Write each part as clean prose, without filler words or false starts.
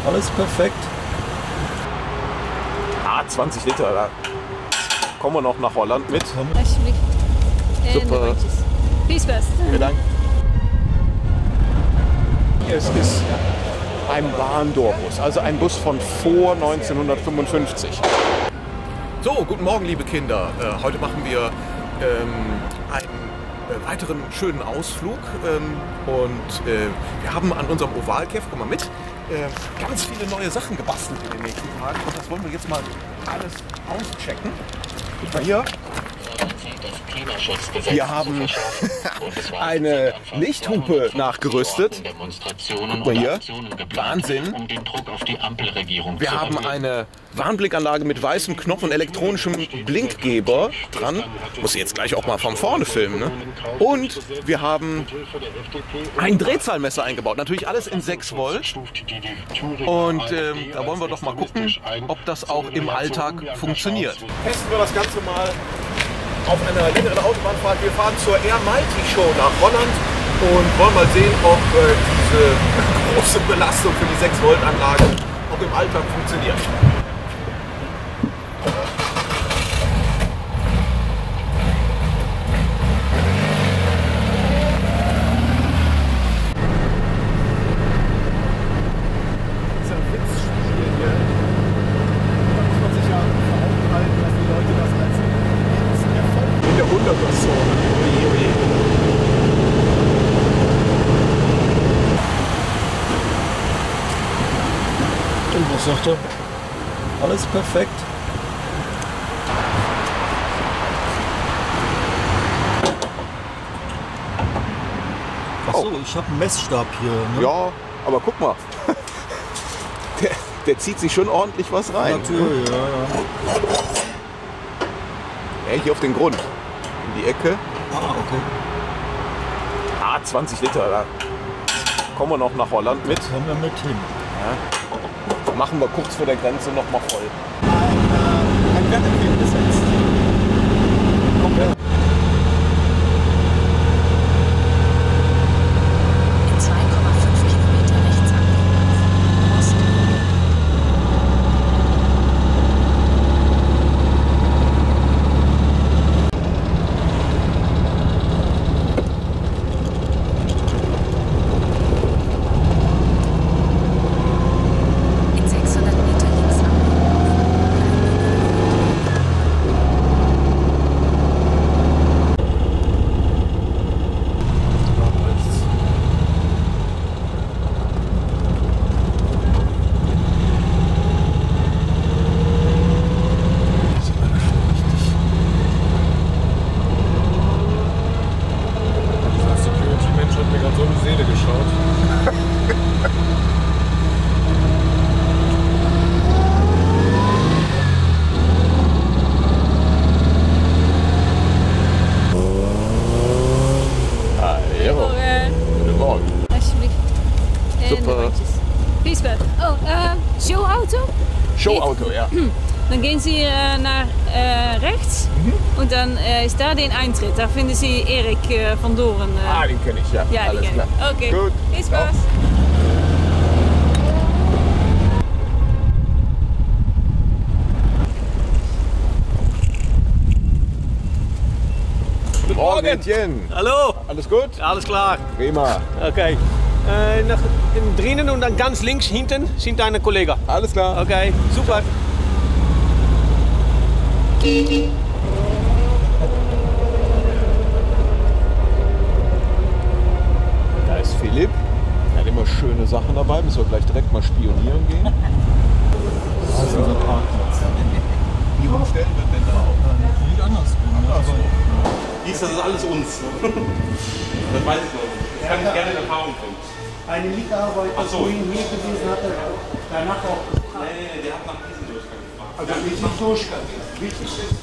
Alles perfekt. 20 Liter, da kommen wir noch nach Holland mit. Alsjeblieft. En Super. de rondjes. Peace best. Vielen Dank. Es ist ein Bahndoorbus, also ein Bus von vor 1955. So, guten Morgen, liebe Kinder. Heute machen wir einen weiteren schönen Ausflug und wir haben an unserem Ovalkäfer, komm mal mit, ganz viele neue Sachen gebastelt in den nächsten Tagen und das wollen wir jetzt mal alles auschecken. Guck mal hier. Wir haben eine Lichthupe nachgerüstet. Guck mal hier. Wahnsinn. Wir haben eine Warnblinkanlage mit weißem Knopf und elektronischem Blinkgeber dran. Muss ich jetzt gleich auch mal von vorne filmen, ne? Und wir haben ein Drehzahlmesser eingebaut. Natürlich alles in 6 Volt. Und da wollen wir doch mal gucken, ob das auch im Alltag funktioniert. Testen wir das Ganze mal auf einer längeren Autobahnfahrt. Wir fahren zur Air Mighty Show nach Holland und wollen mal sehen, ob diese große Belastung für die 6 Volt Anlage auch im Alltag funktioniert. Und was sagt er? Alles perfekt. Achso, ich habe einen Messstab hier. Ne? Ja, aber guck mal. Der zieht sich schon ordentlich was rein. Natürlich, ja. Ja, hier auf den Grund. In die Ecke. Ah, okay. 20 Liter, da kommen wir noch nach Holland mit. Kommen wir mit hin. Ja. Machen wir kurz vor der Grenze noch mal voll. Ein Wärmepegel gesetzt. Komplett. In 2,5 Kilometer rechts abbiegen. Ost. In 600 Meter links abbiegen. Dieser Security-Mensch hat mir gerade so in die Seele geschaut. Ja, Morgen. guten Morgen. Alsjeblieft. En de Super. rondjes. Peace best. Oh, showauto? Showauto, ja. Dann gehen Sie nach rechts und dann ist da den Eintritt. Da finden Sie Erik van Doren. Den kenne ich, ja. Ja, die Alles kennen. klar. Okay. Gut. Viel Ciao. Spaß. Morgen, Etienne. Hallo, Alles gut? alles klar. Prima. Okay. Nach drinnen und dann ganz links hinten sind deine Kollegen. Alles klar. Okay, super. Da ist Philipp. Er hat immer schöne Sachen dabei. Müssen wir gleich direkt mal spionieren gehen. Das ist unser Parkplatz. Wie umstellen wird denn da auch? Nicht andersrum. Ne? Aber Dies, das ist alles uns. Das weiß ich noch nicht. Das kann ich gerne in Erfahrung bringen. Eine Mitarbeiter Ach so. vorhin hier gewesen hatte, danach auch. Nee, der hat nach diesem Durchgang gefragt. Also nicht Durchgang. Wichtig ist,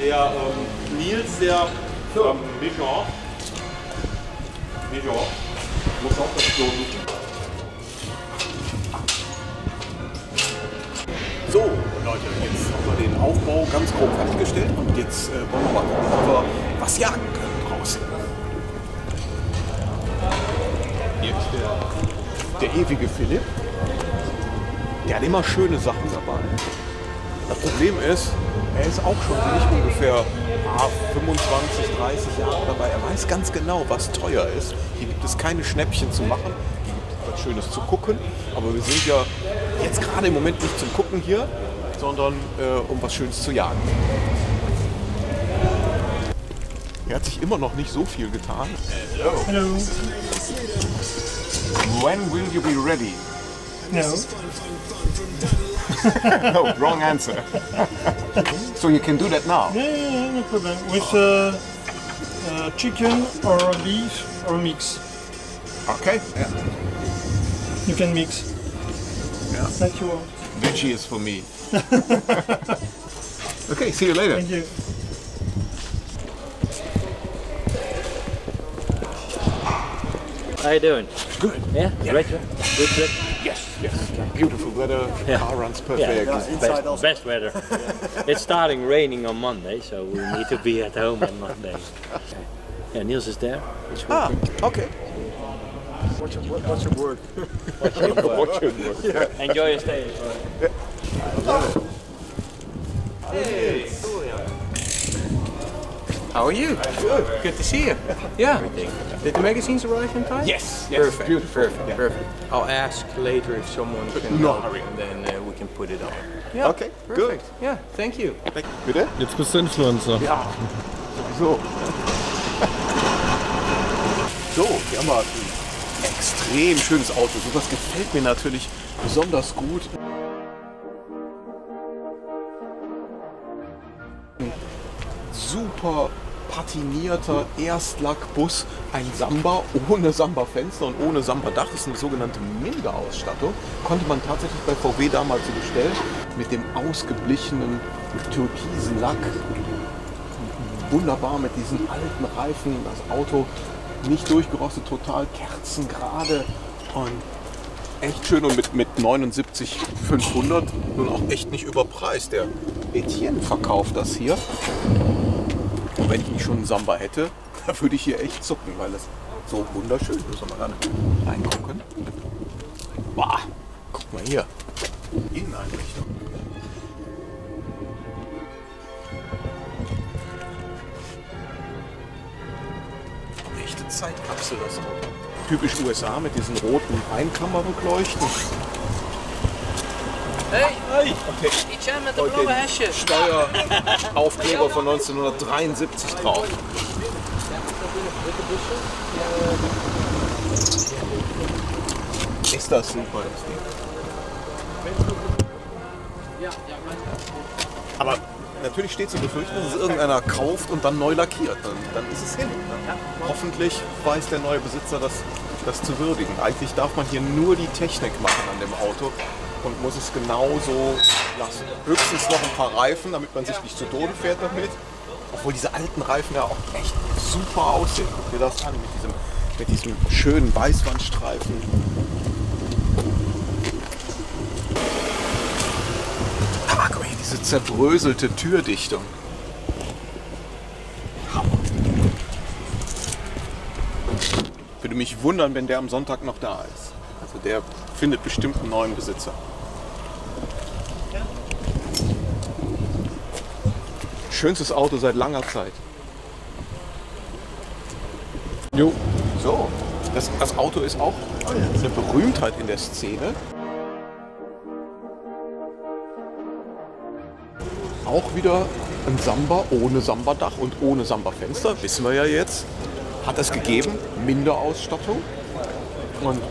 Der Nils, der Mission, Ich auch. Muss auch das Klo suchen. So, Leute, jetzt haben wir den Aufbau ganz grob fertiggestellt und jetzt wollen wir mal gucken, ob wir was jagen können draußen. Hier ist der ewige Philipp. Der hat immer schöne Sachen dabei. Das Problem ist, er ist auch schon wie ich ungefähr 25, 30 Jahre dabei. Er weiß ganz genau, was teuer ist. Hier gibt es keine Schnäppchen zu machen. Hier gibt es was Schönes zu gucken. Aber wir sind ja jetzt gerade im Moment nicht zum Gucken hier, sondern um was Schönes zu jagen. Er hat sich immer noch nicht so viel getan. Hello. Hello. When will you be ready? No. No, wrong answer. So you can do that now? Yeah, no problem. With chicken or beef or mix. Okay. Yeah. You can mix. Yeah. Like you want. Veggie is for me. Okay, see you later. Thank you. How you doing? Good. Yeah? Yeah. Great trip? Good trip? Yes, yes. Beautiful weather. Yeah. Car runs perfect. Best weather. It's starting raining on Monday, so we need to be at home on Monday. Yeah, Niels is there. He's working. Okay. What's your word? Watch your work. Yeah. Enjoy your stay. Hey. How are you? Good. Good to see you. Yeah. Did the magazines arrive in time? Yes. Perfect. Beautiful. Perfect. Yeah. Perfect. I'll ask later if someone can No help, hurry. and then we can put it on. Yeah. Okay, Perfect. Yeah. Thank you. Bitte? Jetzt bist du Influencer. Ja, sowieso. So, hier haben wir ein extrem schönes Auto. Sowas gefällt mir natürlich besonders gut. Ein super patinierter Erstlackbus, ein Samba ohne Samba-Fenster und ohne Samba-Dach. Das ist eine sogenannte Milde-Ausstattung. Konnte man tatsächlich bei VW damals so bestellen. Mit dem ausgeblichenen türkisen Lack. Wunderbar mit diesen alten Reifen. Das Auto nicht durchgerostet, total kerzengerade und echt schön und mit 79.500 nun auch echt nicht überpreist. Der Etienne verkauft das hier. Und wenn ich nicht schon einen Samba hätte, da würde ich hier echt zucken, weil es so wunderschön ist. Müssen wir mal reingucken. Boah, guck mal hier. Inneneinrichtung. Echte Zeitkapsel das Auto. Typisch USA mit diesen roten Einkammerrückleuchten. Hey, Okay. iets aan met de blauwe hesjes. Steueraufkleber von 1973 drauf. Ist das super, das Ding. Aber natürlich steht zu befürchten, dass es irgendeiner kauft und dann neu lackiert. Dann ist es hin. Hoffentlich weiß der neue Besitzer das zu würdigen. Eigentlich darf man hier nur die Technik machen an dem Auto und muss es genauso lassen. Höchstens noch ein paar Reifen, damit man sich nicht zu Tode fährt damit. Obwohl diese alten Reifen ja auch echt super aussehen. Guck dir das an mit diesem schönen Weißwandstreifen. Aber guck mal hier, diese zerbröselte Türdichtung. Würde mich wundern, wenn der am Sonntag noch da ist. Also der findet bestimmt einen neuen Besitzer. Schönstes Auto seit langer Zeit. Jo. So, das Auto ist auch eine Berühmtheit in der Szene. Auch wieder ein Samba ohne Samba-Dach und ohne Samba-Fenster, wissen wir ja jetzt. Hat es gegeben, Minderausstattung. Und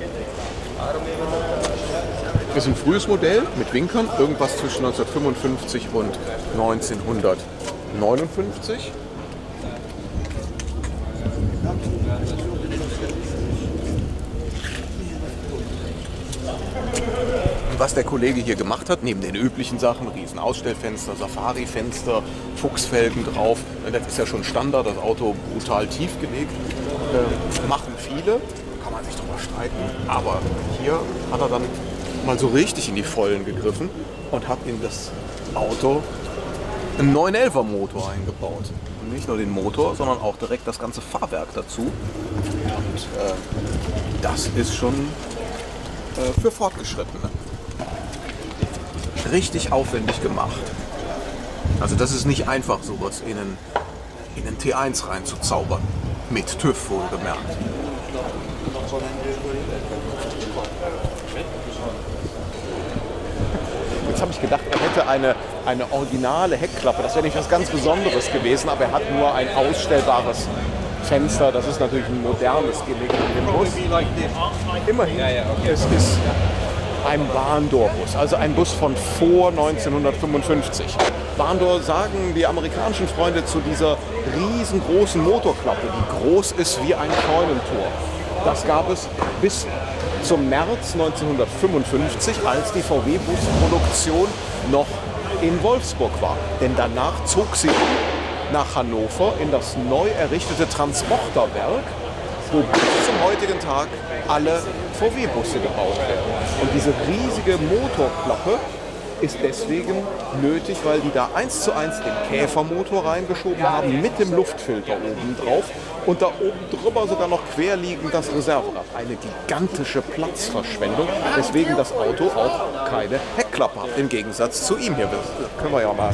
ist ein frühes Modell mit Winkern, irgendwas zwischen 1955 und 1959. was der Kollege hier gemacht hat, neben den üblichen Sachen, Riesenausstellfenster, Safari-Fenster, Fuchsfelgen drauf, das ist ja schon Standard, das Auto brutal tief gelegt, machen viele, kann man sich drüber streiten, aber hier hat er dann mal so richtig in die Vollen gegriffen und hat in das Auto einen 911er Motor eingebaut. Und nicht nur den Motor, sondern auch direkt das ganze Fahrwerk dazu. Und das ist schon für Fortgeschrittene richtig aufwendig gemacht. Also das ist nicht einfach, sowas in einen T1 reinzuzaubern. Mit TÜV wohlgemerkt. Jetzt habe ich gedacht, er hätte eine originale Heckklappe. Das wäre nicht was ganz Besonderes gewesen, aber er hat nur ein ausstellbares Fenster. Das ist natürlich ein modernes Gimmick in dem Bus. Immerhin, es ist ein Bahndor-Bus, also ein Bus von vor 1955. Bahndor sagen die amerikanischen Freunde zu dieser riesengroßen Motorklappe, die groß ist wie ein Scheunentor. Das gab es bis zum März 1955, als die VW-Busproduktion noch in Wolfsburg war. Denn danach zog sie nach Hannover in das neu errichtete Transporterwerk, wo bis zum heutigen Tag alle VW-Busse gebaut werden. Und diese riesige Motorklappe ist deswegen nötig, weil die da 1:1 den Käfermotor reingeschoben haben mit dem Luftfilter oben drauf und da oben drüber sogar noch querliegend das Reserverad. Eine gigantische Platzverschwendung, weswegen das Auto auch keine Heckklappe hat, im Gegensatz zu ihm hier. Das können wir ja mal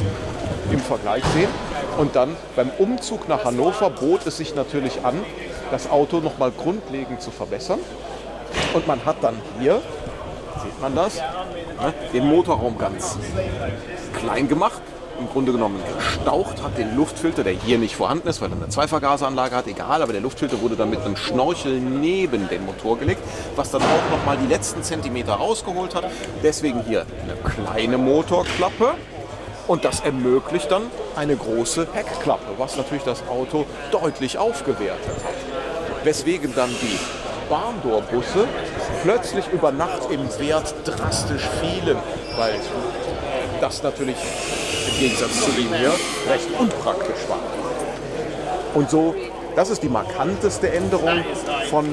im Vergleich sehen. Und dann beim Umzug nach Hannover bot es sich natürlich an, das Auto noch mal grundlegend zu verbessern. Und man hat dann hier, sieht man das, den Motorraum ganz klein gemacht, im Grunde genommen gestaucht, hat den Luftfilter, der hier nicht vorhanden ist, weil er eine Zweivergaseranlage hat, egal, aber der Luftfilter wurde dann mit einem Schnorchel neben den Motor gelegt, was dann auch noch mal die letzten Zentimeter rausgeholt hat. Deswegen hier eine kleine Motorklappe und das ermöglicht dann eine große Heckklappe, was natürlich das Auto deutlich aufgewertet hat. Weswegen dann die Bahndor-Busse plötzlich über Nacht im Wert drastisch fielen, weil das natürlich im Gegensatz zu ihm hier recht unpraktisch war. Und so, das ist die markanteste Änderung von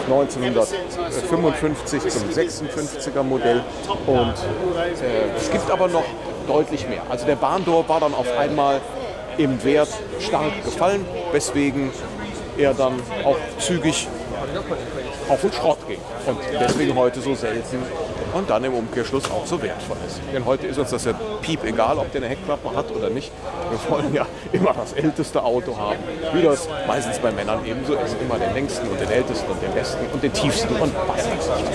1955 zum 56er Modell. Und es gibt aber noch deutlich mehr. Also der Bahndor war dann auf einmal im Wert stark gefallen, weswegen er dann auch zügig auf den Schrott ging und deswegen heute so selten und dann im Umkehrschluss auch so wertvoll ist. Denn heute ist uns das ja piep egal, ob der eine Heckklappe hat oder nicht. Wir wollen ja immer das älteste Auto haben, wie das meistens bei Männern ebenso ist. Immer den längsten und den ältesten und den besten und den tiefsten und was weiß ich.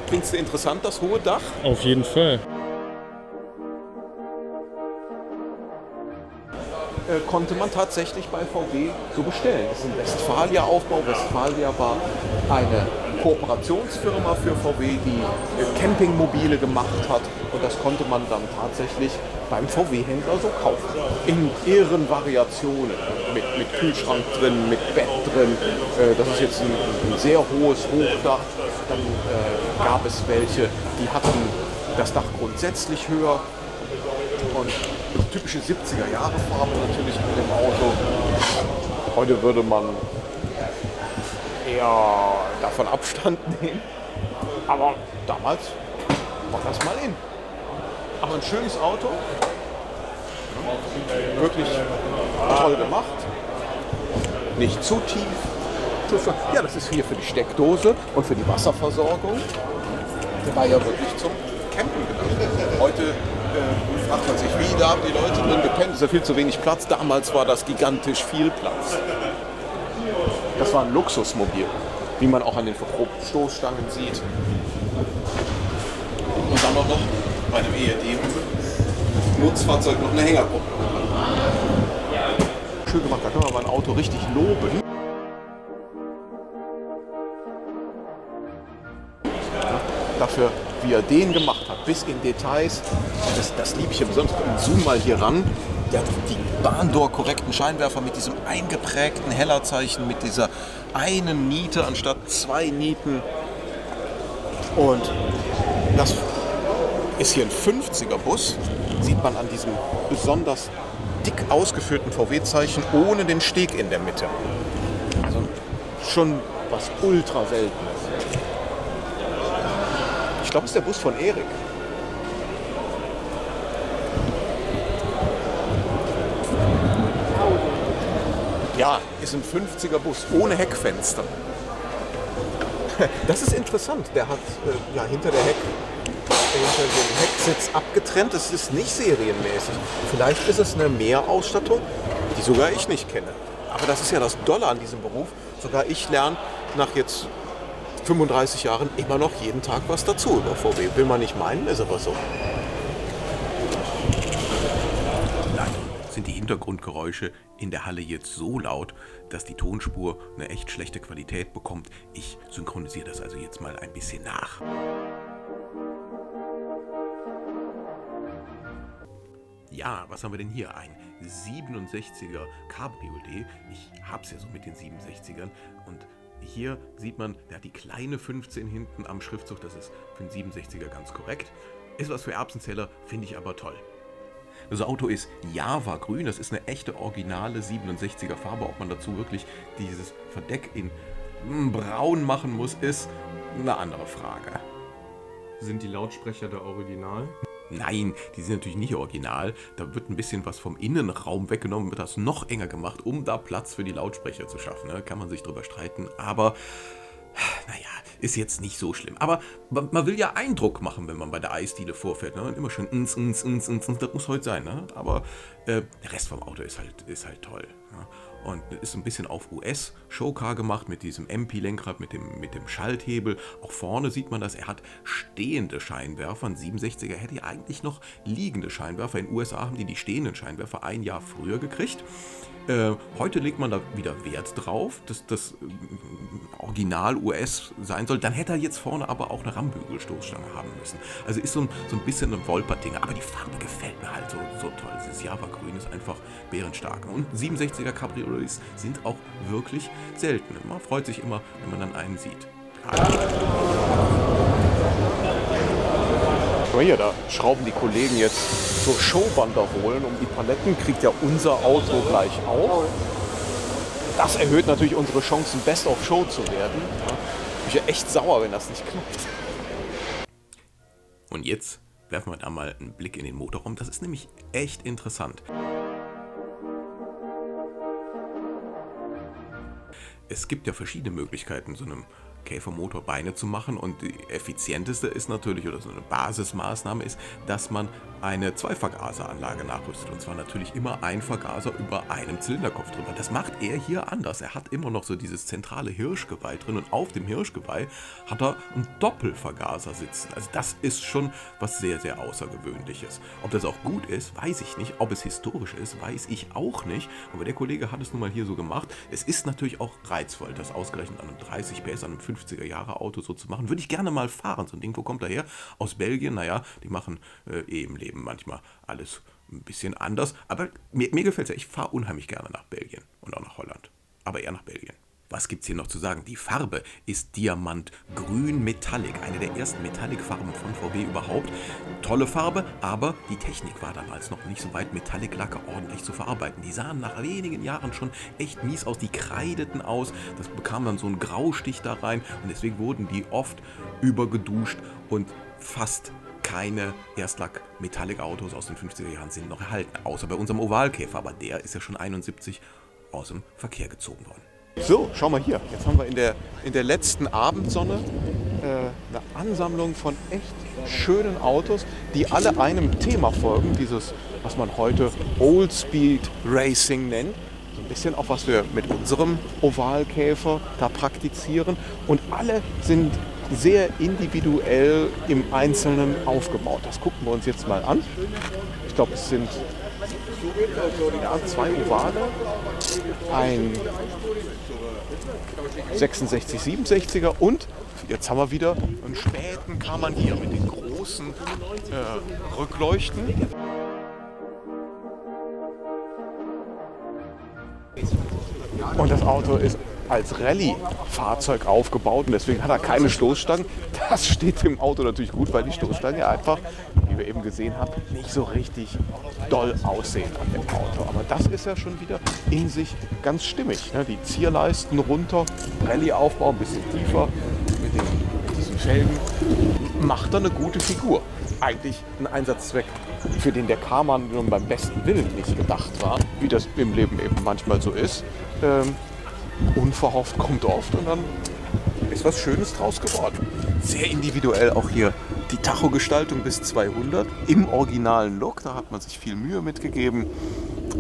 Findest du interessant, das hohe Dach? Auf jeden Fall. Konnte man tatsächlich bei VW so bestellen. Das ist ein Westfalia-Aufbau. Westfalia war eine Kooperationsfirma für VW, die Campingmobile gemacht hat und das konnte man dann tatsächlich beim VW-Händler so kaufen. In ihren Variationen, mit Kühlschrank drin, mit Bett drin. Das ist jetzt ein sehr hohes Hochdach. Dann gab es welche, die hatten das Dach grundsätzlich höher und typische 70er-Jahre-Farbe natürlich mit dem Auto. Heute würde man eher davon Abstand nehmen. Aber damals war das mal in. Aber ein schönes Auto. Wirklich toll gemacht. Nicht zu tief. Ja, das ist hier für die Steckdose und für die Wasserversorgung. Der war ja wirklich zum Campen gedacht. Heute fragt man sich, wie, da haben die Leute drin gepennt, ist ja viel zu wenig Platz. Damals war das gigantisch viel Platz. Das war ein Luxusmobil, wie man auch an den verchromten Stoßstangen sieht. Und dann auch noch bei einem ERD-Nutzfahrzeug noch eine Hängerpumpe. Schön gemacht, da können wir mal ein Auto richtig loben. Dafür, wie er den gemacht hat, bis in Details. Das liebe ich ja besonders. Zoom mal hier ran. Der hat die Bahndor-korrekten Scheinwerfer mit diesem eingeprägten Hellerzeichen, mit dieser einen Niete anstatt zwei Nieten. Und das ist hier ein 50er Bus. Sieht man an diesem besonders dick ausgeführten VW-Zeichen ohne den Steg in der Mitte. Also schon was ultra Seltenes. Ich glaube, es ist der Bus von Erik. Ja, ist ein 50er Bus ohne Heckfenster. Das ist interessant. Der hat ja hinter dem Hecksitz abgetrennt. Das ist nicht serienmäßig. Vielleicht ist es eine Mehrausstattung, die sogar ich nicht kenne. Aber das ist ja das Dolle an diesem Beruf. Sogar ich lerne nach jetzt 35 Jahren immer noch jeden Tag was dazu über VW. Will man nicht meinen, ist aber so. Sind die Hintergrundgeräusche in der Halle jetzt so laut, dass die Tonspur eine echt schlechte Qualität bekommt. Ich synchronisiere das also jetzt mal ein bisschen nach. Ja, was haben wir denn hier? Ein 67er Cabriolet. Ich hab's ja so mit den 67ern. Und hier sieht man, der hat die kleine 15 hinten am Schriftzug. Das ist für einen 67er ganz korrekt. Ist was für Erbsenzähler, finde ich aber toll. Das Auto ist Java grün, das ist eine echte originale 67er Farbe. Ob man dazu wirklich dieses Verdeck in braun machen muss, ist eine andere Frage. Sind die Lautsprecher da original? Nein, die sind natürlich nicht original. Da wird ein bisschen was vom Innenraum weggenommen, wird das noch enger gemacht, um da Platz für die Lautsprecher zu schaffen. Da kann man sich drüber streiten, aber naja, ist jetzt nicht so schlimm. Aber man will ja Eindruck machen, wenn man bei der Eisdiele vorfährt. Ne? Und immer schön das muss heute sein. Ne? Aber der Rest vom Auto ist halt toll. Ne? Und ist ein bisschen auf US-Showcar gemacht mit diesem MP-Lenkrad, mit dem Schalthebel. Auch vorne sieht man das, er hat stehende Scheinwerfer. Ein 67er hätte ja eigentlich noch liegende Scheinwerfer. In den USA haben die stehenden Scheinwerfer ein Jahr früher gekriegt. Heute legt man da wieder Wert drauf, dass das Original US sein soll. Dann hätte er jetzt vorne aber auch eine Rammbügelstoßstange haben müssen. Also ist so ein bisschen ein Wolperding. Aber die Farbe gefällt mir halt so toll. Dieses Java-Grün ist einfach bärenstark. Und 67er Cabriolets sind auch wirklich selten. Man freut sich immer, wenn man dann einen sieht. Hier, da schrauben die Kollegen jetzt so Showbanderolen um die Paletten, kriegt ja unser Auto gleich auch. Das erhöht natürlich unsere Chancen, Best of Show zu werden. Ich bin ja echt sauer, wenn das nicht klappt. Und jetzt werfen wir da mal einen Blick in den Motorraum. Das ist nämlich echt interessant. Es gibt ja verschiedene Möglichkeiten, so einem Käfermotor Beine zu machen, und die effizienteste ist natürlich, oder so eine Basismaßnahme ist, dass man eine Zweivergaseranlage nachrüstet, und zwar natürlich immer ein Vergaser über einem Zylinderkopf drüber. Das macht er hier anders. Er hat immer noch so dieses zentrale Hirschgeweih drin, und auf dem Hirschgeweih hat er einen Doppelvergaser sitzen. Also das ist schon was sehr, sehr Außergewöhnliches. Ob das auch gut ist, weiß ich nicht. Ob es historisch ist, weiß ich auch nicht. Aber der Kollege hat es nun mal hier so gemacht. Es ist natürlich auch reizvoll, das ausgerechnet an einem 30 PS, an einem 50er Jahre Auto so zu machen. Würde ich gerne mal fahren. So ein Ding, wo kommt er her? Aus Belgien. Naja, die machen im Leben manchmal alles ein bisschen anders. Aber mir gefällt es ja. Ich fahre unheimlich gerne nach Belgien und auch nach Holland. Aber eher nach Belgien. Was gibt es hier noch zu sagen? Die Farbe ist Diamantgrün Metallic. Eine der ersten Metallic-Farben von VW überhaupt. Tolle Farbe, aber die Technik war damals noch nicht so weit, Metallic-Lacke ordentlich zu verarbeiten. Die sahen nach wenigen Jahren schon echt mies aus. Die kreideten aus. Das bekam dann so einen Graustich da rein. Und deswegen wurden die oft übergeduscht, und fast keine Erstlack-Metallic-Autos aus den 50er Jahren sind noch erhalten. Außer bei unserem Ovalkäfer. Aber der ist ja schon 71 aus dem Verkehr gezogen worden. So, schau mal hier. Jetzt haben wir in der letzten Abendsonne eine Ansammlung von echt schönen Autos, die alle einem Thema folgen. Dieses, was man heute Old Speed Racing nennt. So ein bisschen auch, was wir mit unserem Ovalkäfer da praktizieren. Und alle sind sehr individuell im Einzelnen aufgebaut. Das gucken wir uns jetzt mal an. Ich glaube, es sind zwei Ovale, ein 66, 67er, und jetzt haben wir wieder einen späten Karmann hier mit den großen Rückleuchten. Und das Auto ist als Rallye-Fahrzeug aufgebaut und deswegen hat er keine Stoßstangen. Das steht dem Auto natürlich gut, weil die Stoßstangen ja einfach, wie wir eben gesehen haben, nicht so richtig doll aussehen an dem Auto. Aber das ist ja schon wieder in sich ganz stimmig. Ne? Die Zierleisten runter, Rallye-Aufbau ein bisschen tiefer mit diesen Felgen. Macht er eine gute Figur. Eigentlich ein Einsatzzweck, für den der Karmann nun beim besten Willen nicht gedacht war, wie das im Leben eben manchmal so ist. Unverhofft kommt oft und dann ist was Schönes draus geworden. Sehr individuell auch hier die Tachogestaltung bis 200 im originalen Look. Da hat man sich viel Mühe mitgegeben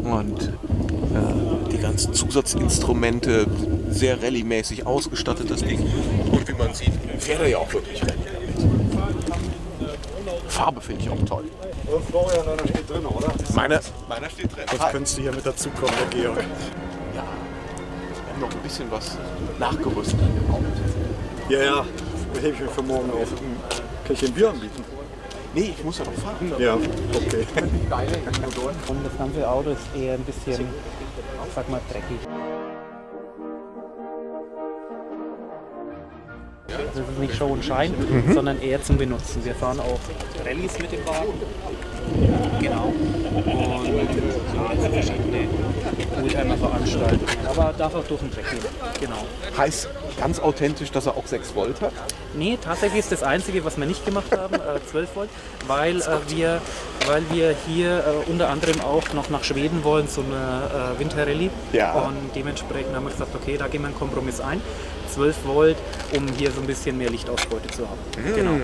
und die ganzen Zusatzinstrumente sehr rallye-mäßig ausgestattet, das Ding. Und wie man sieht, fährt er ja auch wirklich Rallye damit. Farbe finde ich auch toll. Und Florian, deiner steht drin, oder? Meiner steht drin. Das könntest du hier mit dazukommen, der Georg. Ja, wir haben noch ein bisschen was nachgerüstet an dem Auto. Ja, das hebe ich mir für morgen auf. Kann ich dir ein Bier anbieten? Nee, ich muss ja noch fahren. Ja, okay. Und das ganze Auto ist eher ein bisschen, sag mal, dreckig. Das ist nicht Show und Schein, sondern eher zum Benutzen. Wir fahren auch Rallyes mit dem Wagen. Genau. Und verschiedene Oldtimer-Veranstaltungen. Aber darf auch durch den Dreck gehen. Genau. Heißt ganz authentisch, dass er auch 6 Volt hat? Nee, tatsächlich ist das Einzige, was wir nicht gemacht haben, 12 Volt, weil wir hier unter anderem auch noch nach Schweden wollen, so eine Winterrallye. Ja. Und dementsprechend haben wir gesagt, okay, da gehen wir einen Kompromiss ein. 12 Volt, um hier so ein bisschen mehr Lichtausbeute zu haben. Genau.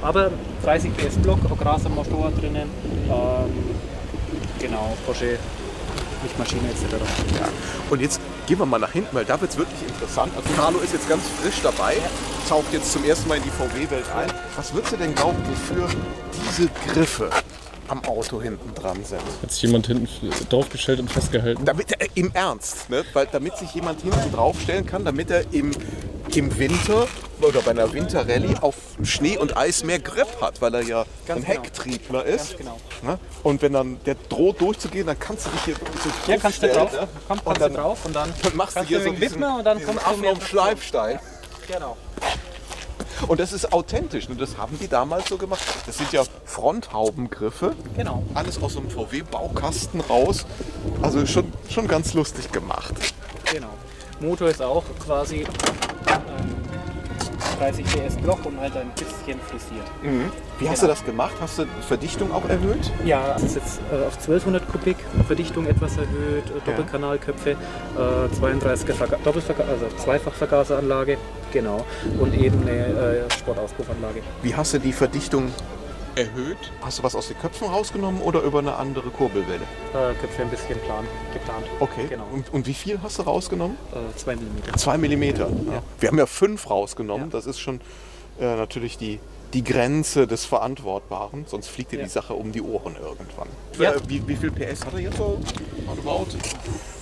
Aber 30 PS Block, Ograsa Motor drinnen, genau, Porsche, Lichtmaschine etc. Ja. Und jetzt gehen wir mal nach hinten, weil da wird es wirklich interessant. Also Carlo ist jetzt ganz frisch dabei, taucht jetzt zum ersten Mal in die VW-Welt ein. Was würdest du denn glauben, wofür diese Griffe am Auto hinten dran sind? Hat sich jemand hinten draufgestellt und festgehalten? Damit er, im Ernst, ne? Weil damit sich jemand hinten draufstellen kann, damit er im Winter oder bei einer Winterrallye auf Schnee und Eis mehr Grip hat, weil er ja ein Hecktriebler ist. Ganz genau. Ne? Und wenn dann der droht durchzugehen, dann kannst du dich hier so kannst du drauf, kannst du drauf und dann machst du hier so diesen Affen auf dem Schleifstein. Genau. Und das ist authentisch, ne? Das haben die damals so gemacht. Das sind ja Fronthaubengriffe. Genau. Alles aus so einem VW-Baukasten raus. Also schon ganz lustig gemacht. Genau. Motor ist auch quasi 30 PS Block und halt ein bisschen frisiert. Wie hast du das gemacht? Hast du die Verdichtung auch erhöht? Ja, es ist jetzt auf 1200 Kubik, Verdichtung etwas erhöht, Doppelkanalköpfe, 32er Zweifachvergaseranlage, genau, und eben eine Sportauspuffanlage. Wie hast du die Verdichtung erhöht? Hast du was aus den Köpfen rausgenommen oder über eine andere Kurbelwelle? Köpfe ein bisschen geplant. Okay. Genau. Und wie viel hast du rausgenommen? 2 mm. 2 mm. Ja. Wir haben ja 5 rausgenommen. Ja. Das ist schon natürlich die Grenze des Verantwortbaren. Sonst fliegt dir die Sache um die Ohren irgendwann. Ja. Wie viel PS hat er jetzt so roundabout?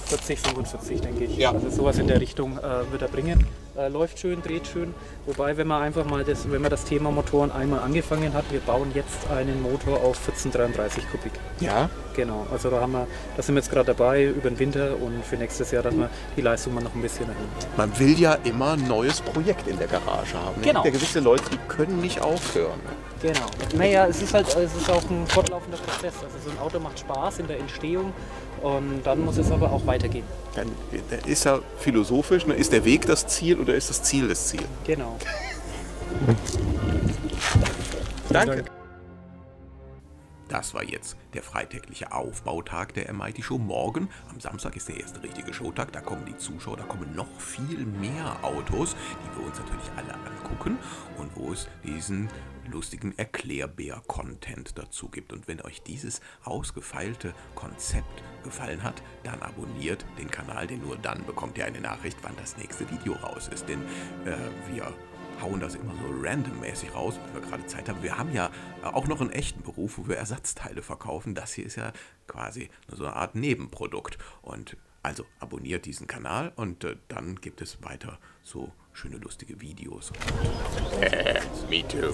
40, 45 denke ich. Ja. Also sowas in der Richtung wird er bringen. Läuft schön, dreht schön. Wobei, wenn man einfach mal wenn man das Thema Motoren einmal angefangen hat, wir bauen jetzt einen Motor auf 1433 Kubik. Ja. Genau, also da sind wir jetzt gerade dabei über den Winter und für nächstes Jahr, dass wir die Leistung mal noch ein bisschen erhöhen. Man will ja immer ein neues Projekt in der Garage haben. Genau. Es gibt ja gewisse Leute, die können nicht aufhören. Genau. Naja, es ist auch ein fortlaufender Prozess. Also so ein Auto macht Spaß in der Entstehung und dann muss es aber auch weitergehen. Dann ist ja philosophisch, ne? Ist der Weg das Ziel oder ist das Ziel das Ziel? Genau. Danke. Das war jetzt der freitägliche Aufbautag der MIT Show. Morgen, am Samstag, ist der erste richtige Showtag. Da kommen die Zuschauer, da kommen noch viel mehr Autos, die wir uns natürlich alle angucken und wo es diesen lustigen Erklärbär-Content dazu gibt. Und wenn euch dieses ausgefeilte Konzept gefallen hat, dann abonniert den Kanal, denn nur dann bekommt ihr eine Nachricht, wann das nächste Video raus ist. Denn wir hauen das immer so randommäßig raus, wenn wir gerade Zeit haben. Wir haben ja auch noch einen echten Beruf, wo wir Ersatzteile verkaufen. Das hier ist ja quasi so eine Art Nebenprodukt. Und also abonniert diesen Kanal und dann gibt es weiter so schöne lustige Videos. Me too.